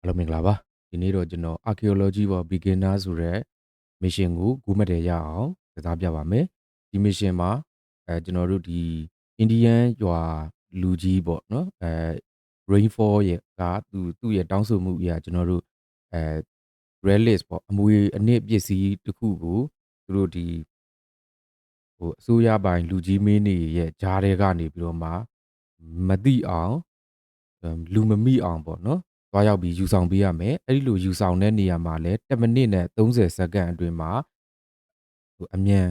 အားလုံးမင်္ဂလာပါဒီနေ့တော့ကျွန်တော် Archeology ပေါ့ beginner ဆိုတဲ့ mission ကိုကူးမတ်တယ်ရအောင်ကစားပြပါမယ်ဒီ mission မှာကျွန်တော်တို့ဒီ Indian ရွာလူကြီးပေါ့နော်rainfall ရဲ့သူ့ရဲ့တောင်းဆိုမှုအရာကျွန်တော်တို့အဲ relics ပေါ့အမွေအနှစ်ပစ္စည်းတစ်ခုကိုသူတို့ဒီအစိုးရပိုင်လူကြီးမင်းတွေရဲ့ဂျားတွေကနေပြီးတော့မှမသိအောင်လူမမိအောင်ပေါ့နော်သွားရောက်ပြီးယူဆောင်ပေးရမယ်အဲ့ဒီလိုယူဆောင်တဲ့နေရာမှာလည်း10မိနစ်နဲ့30စက္ကန့်အတွင်းမှာအလျင်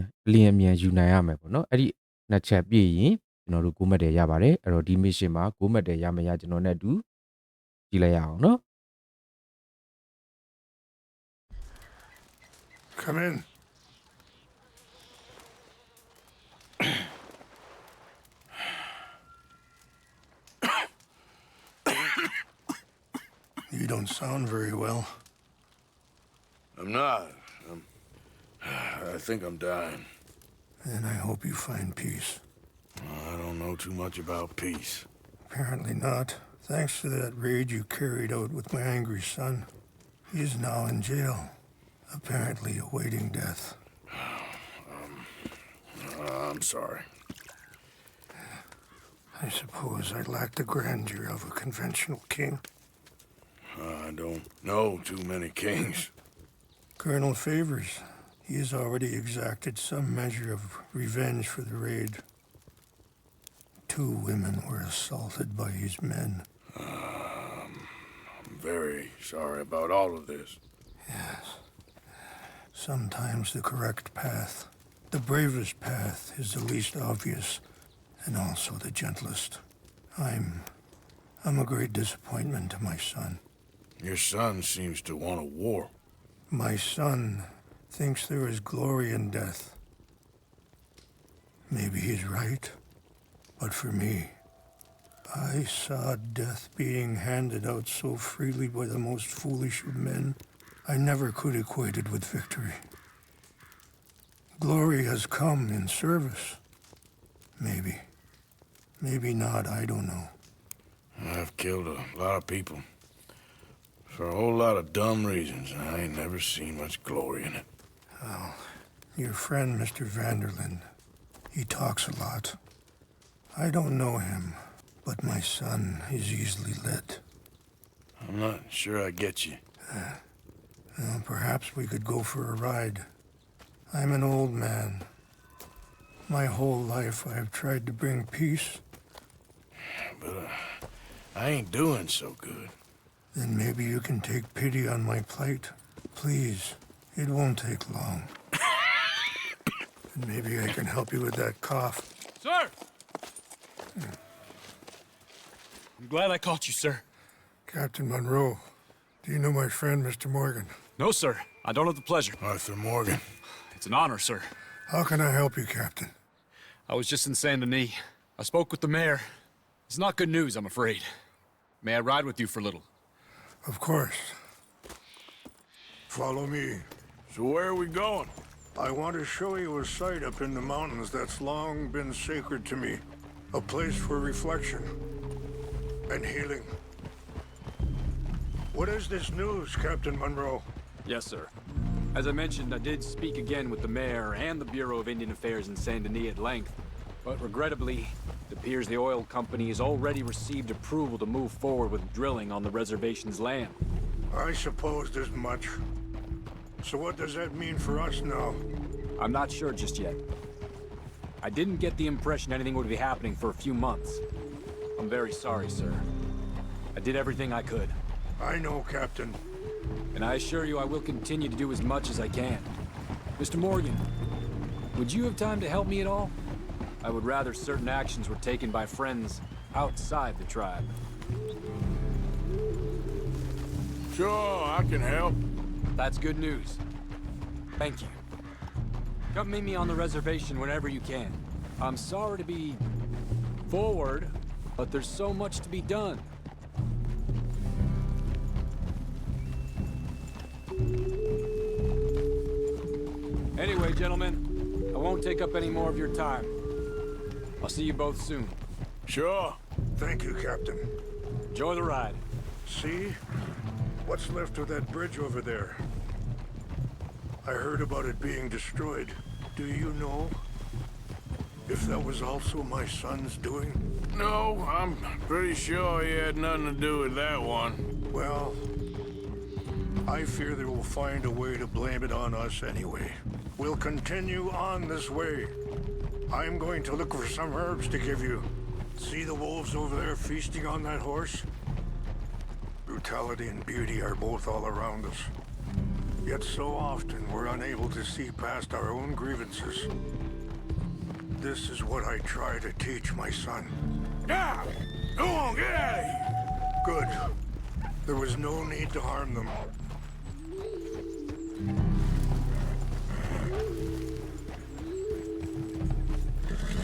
အမြန်ယူနိုင်ရမယ်ပေါ့နော်အဲ့ဒီနှစ်ချက်ပြည့်ရင်ကျွန်တော်တို့9မှတ်တယ်ရပါတယ်အဲ့တော့ဒီ mission မှာ9မှတ်တယ်ရမယ်ကျွန်တော်နဲ့အတူကြည့်လိုက်ရအောင်နော် Come in. You don't sound very well. I'm not. I think I'm dying. And I hope you find peace. I don't know too much about peace. Apparently not. Thanks to that raid you carried out with my angry son. He is now in jail, apparently awaiting death. I'm sorry. I suppose I lack the grandeur of a conventional king. I don't know too many kings. Colonel Favors, he has already exacted some measure of revenge for the raid. 2 women were assaulted by his men. I'm very sorry about all of this. Yes. Sometimes the correct path, the bravest path, is the least obvious, and also the gentlest. I'm a great disappointment to my son. Your son seems to want a war. My son thinks there is glory in death. Maybe he's right, but for me, I saw death being handed out so freely by the most foolish of men. I never could equate it with victory. Glory has come in service. Maybe. Maybe not, I don't know. I've killed a lot of people. For a whole lot of dumb reasons, and I ain't never seen much glory in it. Well, your friend, Mr. Vanderlyn, he talks a lot. I don't know him, but my son is easily led. I'm not sure I get you. Well, perhaps we could go for a ride. I'm an old man. My whole life I have tried to bring peace. But I ain't doing so good. Then maybe you can take pity on my plight. Please, it won't take long. And maybe I can help you with that cough. Sir! I'm glad I caught you, sir. Captain Monroe, do you know my friend, Mr. Morgan? No, sir. I don't have the pleasure. Arthur Morgan. It's an honor, sir. How can I help you, Captain? I was just in Saint Denis. I spoke with the mayor. It's not good news, I'm afraid. May I ride with you for a little? Of course. Follow me. So where are we going? I want to show you a site up in the mountains that's long been sacred to me. A place for reflection and healing. What is this news, Captain Monroe? Yes, sir. As I mentioned, I did speak again with the mayor and the Bureau of Indian Affairs in Saint Denis at length. But regrettably, it appears the oil company has already received approval to move forward with drilling on the reservation's land. I supposed as much. So what does that mean for us now? I'm not sure just yet. I didn't get the impression anything would be happening for a few months. I'm very sorry, sir. I did everything I could. I know, Captain. And I assure you I will continue to do as much as I can. Mr. Morgan, would you have time to help me at all? I would rather certain actions were taken by friends outside the tribe. Sure, I can help. That's good news. Thank you. Come meet me on the reservation whenever you can. I'm sorry to be forward, but there's so much to be done. Anyway, gentlemen, I won't take up any more of your time. I'll see you both soon. Sure. Thank you, Captain. Enjoy the ride. See? What's left of that bridge over there? I heard about it being destroyed. Do you know if that was also my son's doing? No, I'm pretty sure he had nothing to do with that one. Well, I fear they will find a way to blame it on us anyway. We'll continue on this way. I'm going to look for some herbs to give you. See the wolves over there feasting on that horse? Brutality and beauty are both all around us. Yet so often we're unable to see past our own grievances. This is what I try to teach my son. Ah! Go on, get out of here! Good. There was no need to harm them.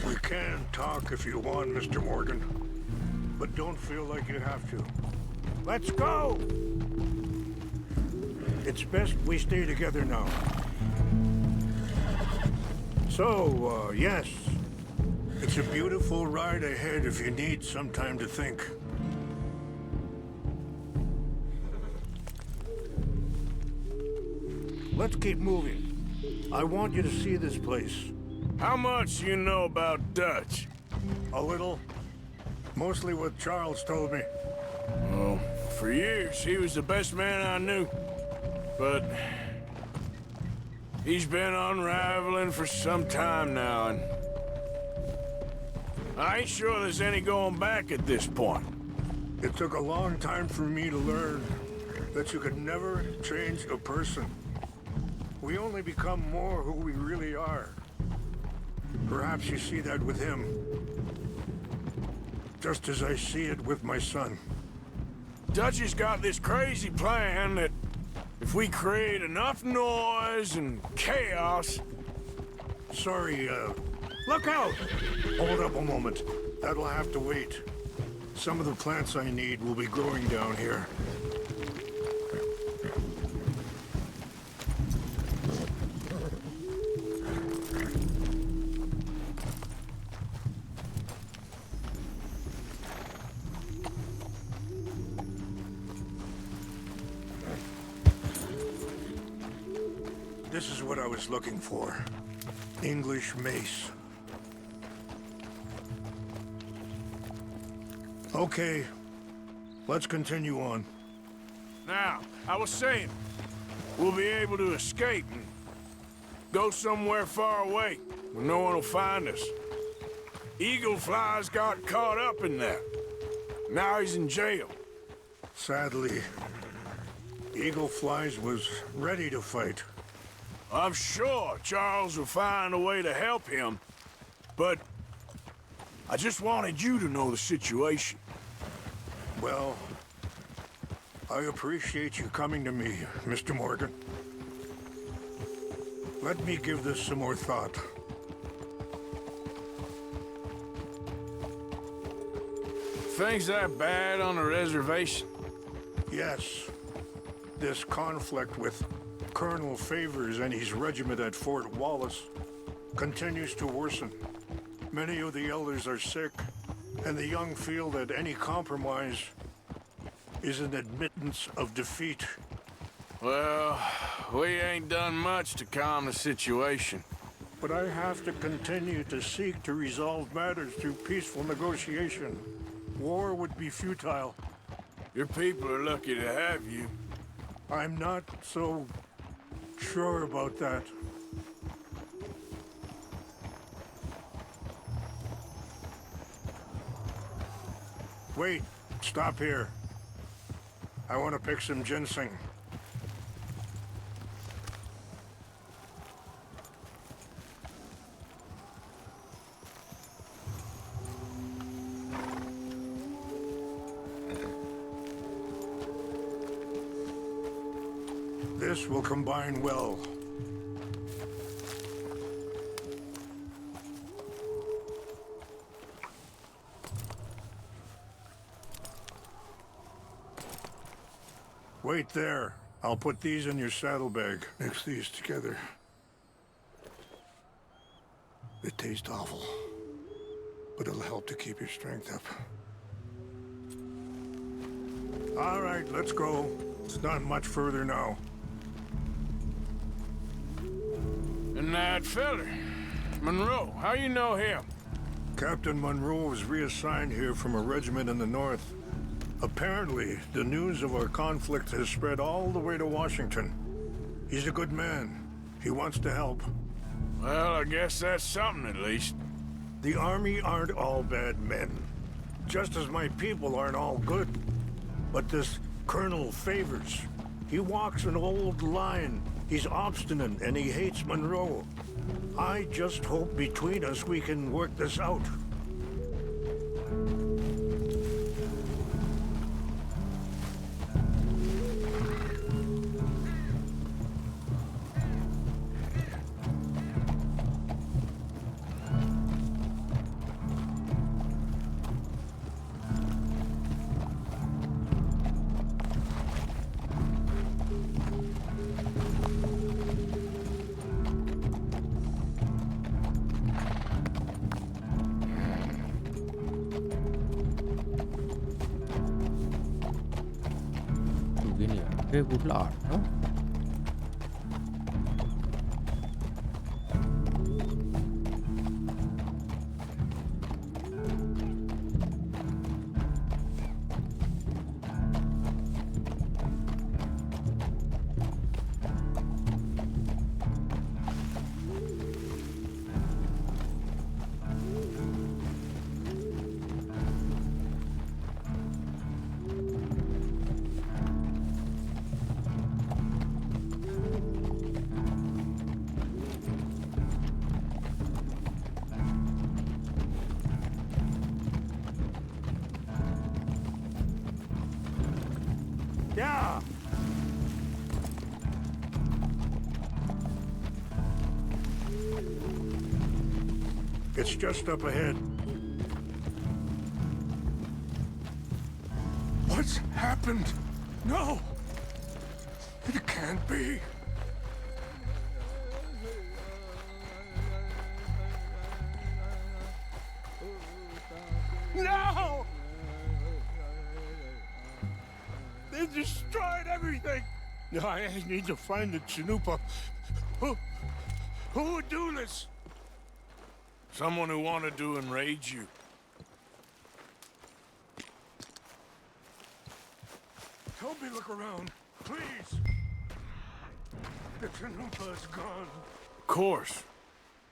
We can talk if you want, Mr. Morgan. But don't feel like you have to. Let's go! It's best we stay together now. So, yes. It's a beautiful ride ahead if you need some time to think. Let's keep moving. I want you to see this place. How much you know about Dutch? A little. Mostly what Charles told me. Well, for years, he was the best man I knew. But he's been unraveling for some time now, and I ain't sure there's any going back at this point. It took a long time for me to learn that you could never change a person. We only become more who we really are. Perhaps you see that with him. Just as I see it with my son. Dutch has got this crazy plan that if we create enough noise and chaos... Sorry, look out! Hold up a moment. That'll have to wait. Some of the plants I need will be growing down here. This is what I was looking for. English mace. Okay, let's continue on. Now, I was saying, we'll be able to escape and go somewhere far away where no one will find us. Eagle Fly's got caught up in that. Now he's in jail. Sadly, Eagle Flies was ready to fight. I'm sure Charles will find a way to help him, but I just wanted you to know the situation. Well, I appreciate you coming to me, Mr. Morgan. Let me give this some more thought. Things that bad on the reservation? Yes, this conflict with Colonel Favors and his regiment at Fort Wallace continues to worsen. Many of the elders are sick, and the young feel that any compromise is an admittance of defeat. Well, we ain't done much to calm the situation. But I have to continue to seek to resolve matters through peaceful negotiation. War would be futile. Your people are lucky to have you. I'm not so sure about that. Wait, stop here. I want to pick some ginseng. This will combine well. Wait there. I'll put these in your saddlebag. Mix these together. They taste awful, but it'll help to keep your strength up. All right, let's go. It's not much further now. And that feller, Monroe, how you know him? Captain Monroe was reassigned here from a regiment in the north. Apparently, the news of our conflict has spread all the way to Washington. He's a good man. He wants to help. Well, I guess that's something at least. The Army aren't all bad men. Just as my people aren't all good. But this Colonel Favors, he walks an old line. He's obstinate and he hates Monroe. I just hope between us we can work this out. Very good lord, no? Yeah! It's just up ahead. What's happened? No! It can't be. No! They destroyed everything! No, I need to find the Chanupa. Who would do this? Someone who wanted to enrage you. Help me look around, please. The Chanupa's gone. Of course.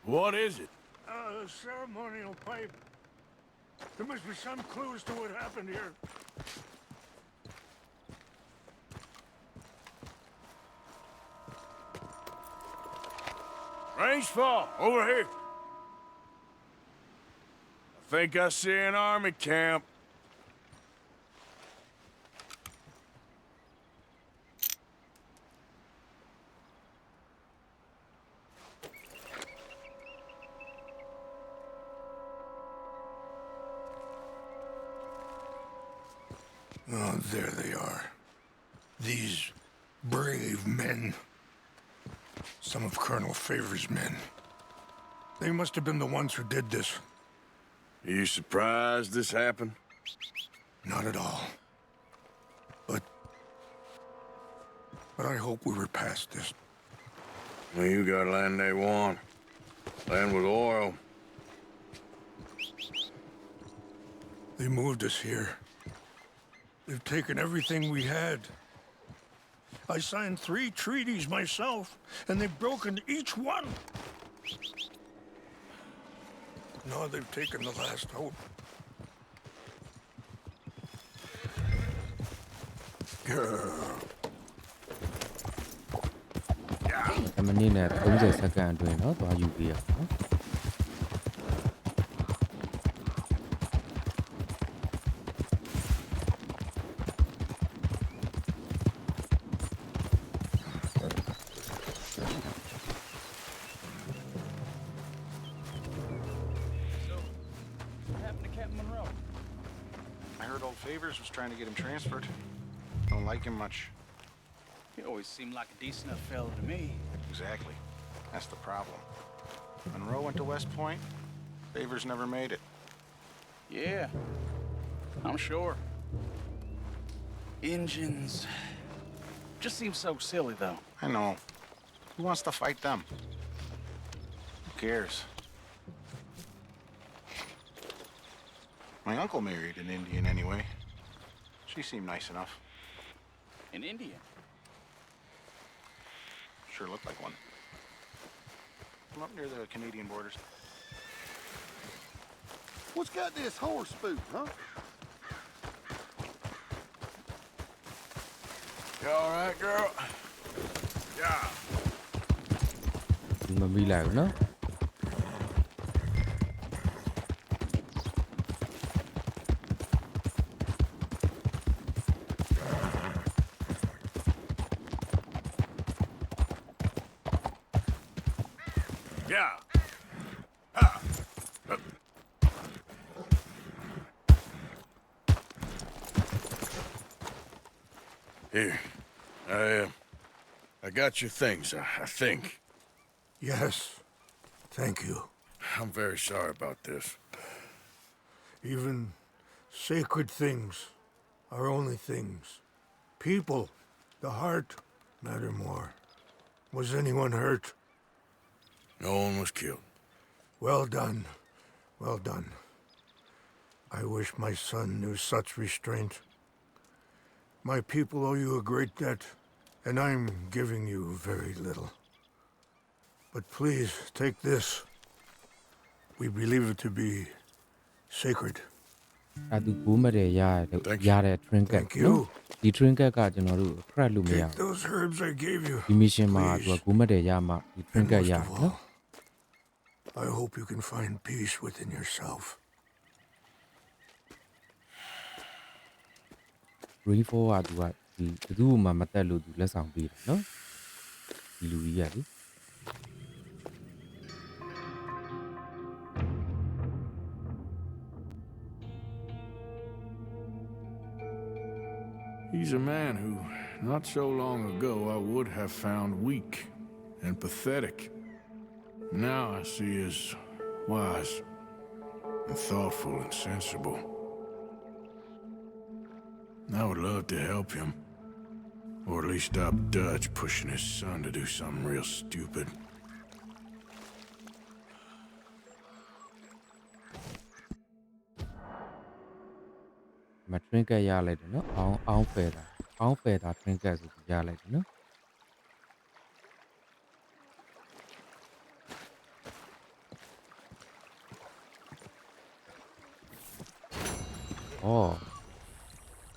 What is it? A ceremonial pipe. There must be some clues to what happened here. Range fall, over here. I think I see an army camp. Oh, there they are. These brave men. Some of Colonel Favors' men. They must have been the ones who did this. Are you surprised this happened? Not at all. But I hope we were past this. Well, you got land they want. Land with oil. They moved us here. They've taken everything we had. I signed 3 treaties myself, and they've broken each one. Now they've taken the last hope. Em ni nè 30 စက္ကန့်အတွင်းเนาะသွားယူပေးရအောင်เนาะ Favors was trying to get him transferred. Don't like him much. He always seemed like a decent enough fellow to me. Exactly. That's the problem. Monroe went to West Point. Favors never made it. Yeah, I'm sure. Engines, Just seems so silly, though. I know. Who wants to fight them? Who cares? My uncle married an Indian anyway. She seemed nice enough. An Indian. Sure looked like one. I'm up near the Canadian borders. What's got this horse spook, huh? You all right, girl? Yeah. ဒီမမီးလိုက်ဘူးနော် Yeah. Here. I got your things, I think. Yes, thank you. I'm very sorry about this. Even sacred things are only things. People, the heart, matter more. Was anyone hurt? No one was killed. Well done. Well done. I wish my son knew such restraint. My people owe you a great debt, and I'm giving you very little. But please, take this. We believe it to be sacred. အဲ့သူဘူးမတယ်ရတဲ့ trinket Thank you. ဒီ trinket ကကျွန်တော်တို့ crack လို့မရ Take those herbs I gave you. ဒီ mission မှာသူကဘူးမတယ်ရမှဒီ And trinket most ရ of နော် all, I hope you can find peace within yourself. green 4ကသူကဒီဘယ်သူမှမတက်လို့သူလက်ဆောင်ပေးတယ်နော်ဒီလူကြီးရလေ He's a man who, not so long ago, I would have found weak and pathetic. Now I see as wise and thoughtful and sensible. I would love to help him, or at least stop Dutch pushing his son to do something real stupid. ။မ trinket ရလိုက်တယ်နော်။အောင်းဖယ်တာ trinket ဆိုပြီးရလိုက်တယ်နော်။အော်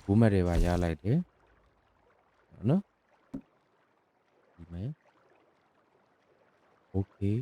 ဘူးမတယ်ပါရလိုက်တယ်။နော်။ဒီမဲ့ Okay